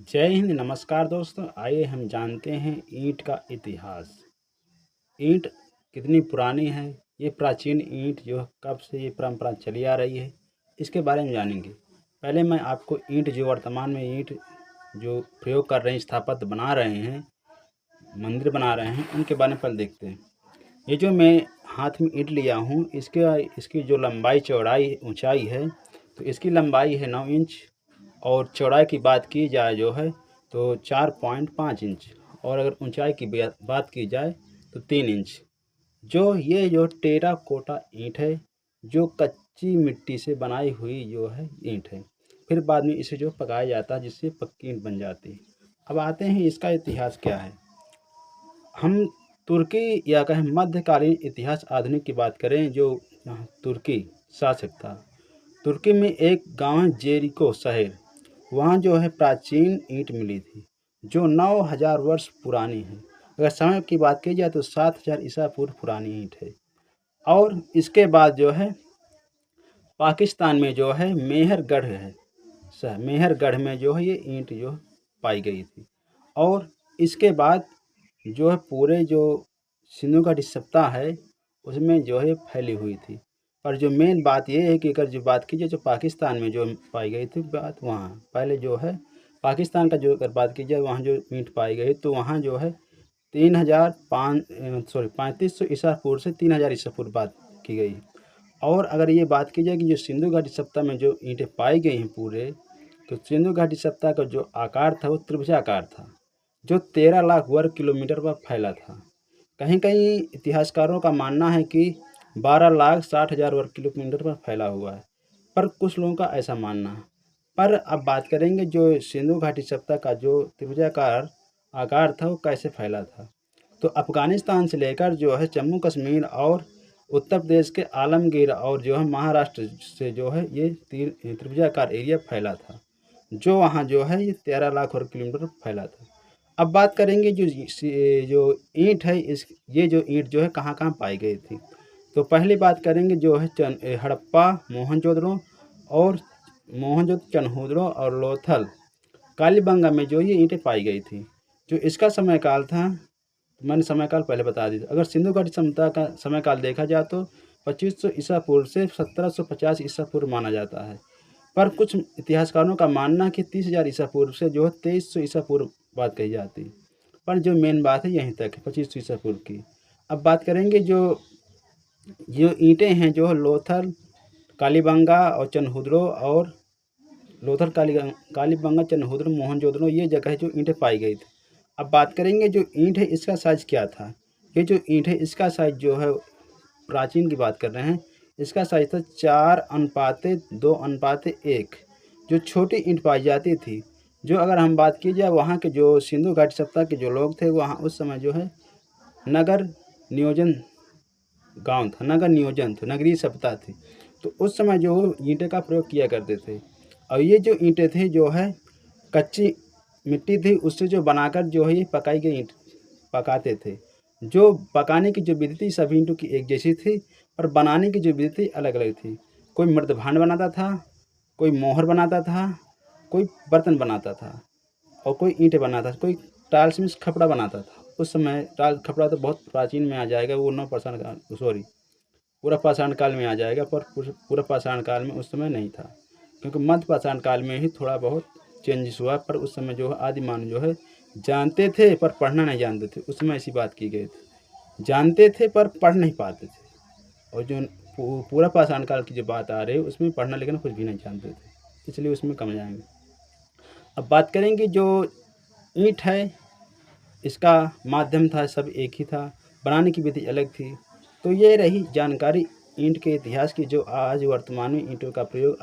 जय हिंद। नमस्कार दोस्तों, आइए हम जानते हैं ईंट का इतिहास। ईंट कितनी पुरानी है, ये प्राचीन ईंट जो कब से ये परंपरा चली आ रही है, इसके बारे में जानेंगे। पहले मैं आपको ईंट जो वर्तमान में ईंट जो प्रयोग कर रहे हैं, स्थापत्य बना रहे हैं, मंदिर बना रहे हैं, उनके बारे में पहले देखते हैं। ये जो मैं हाथ में ईंट लिया हूँ, इसकी जो लंबाई चौड़ाई ऊंचाई है, तो इसकी लंबाई है 9 इंच और चौड़ाई की बात की जाए जो है तो 4.5 इंच, और अगर ऊंचाई की बात की जाए तो 3 इंच। जो टेराकोटा ईंट है, जो कच्ची मिट्टी से बनाई हुई जो है ईंट है। फिर बाद में इसे जो पकाया जाता है, जिससे पक्की ईंट बन जाती है। अब आते हैं इसका इतिहास क्या है। हम तुर्की या कहें मध्यकालीन इतिहास आधुनिक की बात करें, जो तुर्की शासक था। तुर्की में एक गांव है जेरिको शहर, वहाँ जो है प्राचीन ईंट मिली थी, जो 9000 वर्ष पुरानी है। अगर समय की बात की जाए तो 7000 ईसा पूर्व पुरानी ईंट है। और इसके बाद जो है पाकिस्तान में जो है मेहरगढ़ है, मेहरगढ़ में जो है ये ईंट जो पाई गई थी। और इसके बाद जो है पूरे जो सिंधु घाटी सप्ताह है, उसमें जो है फैली हुई थी। पर जो मेन बात ये है कि अगर जो बात कीजिए जो पाकिस्तान में जो पाई गई थी, बात वहाँ पहले जो है पाकिस्तान का जो अगर बात की जाए, वहाँ जो ईंट पाई गई तो वहाँ जो है 3500 ईसा पूर्व से 3000 ईसा पूर्व बात की गई। और अगर ये बात की जाए कि जो सिंधु घाटी सप्ताह में जो ईंटें पाई गई हैं पूरे, तो सिंधु घाटी सप्ताह का जो आकार था वो त्रिभुजाकार था, जो 13 लाख वर्ग किलोमीटर पर फैला था। कहीं कहीं इतिहासकारों का मानना है कि 12,60,000 वर्ग किलोमीटर पर फैला हुआ है, पर कुछ लोगों का ऐसा मानना है। पर अब बात करेंगे जो सिंधु घाटी सप्ताह का जो त्रिभुजाकार आकार था वो कैसे फैला था। तो अफगानिस्तान से लेकर जो है जम्मू कश्मीर और उत्तर प्रदेश के आलमगीर और जो है महाराष्ट्र से जो है ये त्रिभुजाकार एरिया फैला था, जो वहाँ जो है ये 13 लाख वर्ग किलोमीटर फैला था। अब बात करेंगे जो ईंट है, इस ये जो ईंट जो है कहाँ कहाँ पाई गई थी। तो पहली बात करेंगे जो है हड़प्पा, मोहनजोदड़ो, चनहूदड़ो और लोथल, कालीबंगा में जो ये ईंटें पाई गई थी। जो इसका समय काल था, मैंने समय काल पहले बता दी थी। अगर सिंधु घाटी सभ्यता का समय काल देखा जाए तो 2500 ईसा पूर्व से 1750 ईसा पूर्व माना जाता है। पर कुछ इतिहासकारों का मानना है कि 30,000 ईसा पूर्व से जो है 2300 ईसा पूर्व बात कही जाती है। पर जो मेन बात है यहीं तक है, 2500 ईसा पूर्व की। अब बात करेंगे जो ईंटें हैं, जो लोथल, कालीबंगा और चनहुदड़ो, और लोथल, कालीबंगा, चनहुदड़ो, मोहनजोदड़ो, ये जगह है जो ईंटें पाई गई थी। अब बात करेंगे जो ईंट है इसका साइज़ क्या था। ये जो ईंट है इसका साइज़ जो है प्राचीन की बात कर रहे हैं, इसका साइज़ था 4:2:1। जो छोटी ईंट पाई जाती थी, जो अगर हम बात की जाए वहाँ के जो सिंधु घाटी सभ्यता के जो लोग थे, वहाँ उस समय जो है नगर नियोजन गांव था, नगर नियोजन था, नगरीय सभ्यता थी। तो उस समय जो ईंटें का प्रयोग किया करते थे। और ये जो ईंटें थी जो है कच्ची मिट्टी थी, उससे जो बनाकर जो है ये पकाई गई ईंट पकाते थे। जो पकाने की जो विधि थी सभी ईंटों की एक जैसी थी, पर बनाने की जो विधि थी अलग अलग थी। कोई मृदभांड बनाता था, कोई मोहर बनाता था, कोई बर्तन बनाता था, और कोई ईंटें बनाता था, कोई टाइल्स में खपड़ा बनाता था। उस समय टाइल खपड़ा तो बहुत प्राचीन में आ जाएगा, वो 9% का, सॉरी, पूरा पाषाण काल में आ जाएगा। पर पूरा पाषाण काल में उस समय नहीं था, क्योंकि मध्य पाषाण काल में ही थोड़ा बहुत चेंजेस हुआ। पर उस समय जो है आदि मानव जो है जानते थे पर पढ़ना नहीं जानते थे। उस समय ऐसी बात की गई थी, जानते थे पर पढ़ नहीं पाते थे। और जो पूरा पाषाण काल की जो बात आ रही है उसमें पढ़ना लिखना कुछ भी नहीं जानते थे, इसलिए उसमें कम जाएंगे। अब बात करेंगे जो ईंट है, इसका माध्यम था सब एक ही था, बनाने की विधि अलग थी। तो ये रही जानकारी ईंट के इतिहास की, जो आज वर्तमान में ईंटों का प्रयोग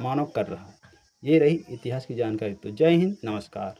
मानव कर रहा है। ये रही इतिहास की जानकारी। तो जय हिंद, नमस्कार।